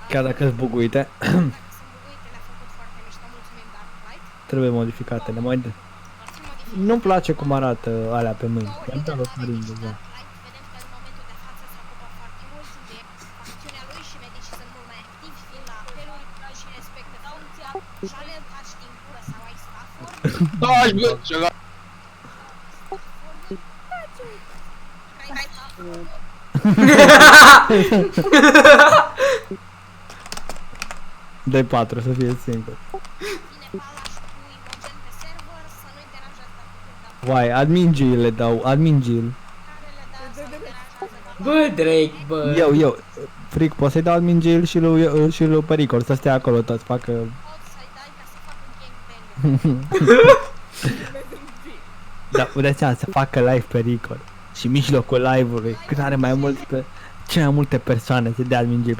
Chiar dacă sunt buguite, trebuie modificate. Nu-mi place cum arată alea pe mâini. I-am dat o farin deja. Dai, bă, ceva. Dai 4 să fie singur. Vai, admin G le dau, admin G. Bă, Drake, bă. Eu, Fric, poți să-i dau admin G și lui Pericol să stea acolo toți, facă... Da, puteți să facă live Pericol. Și mijlocul live-ului, când are mai multe, cele mai multe persoane, să dea admin G.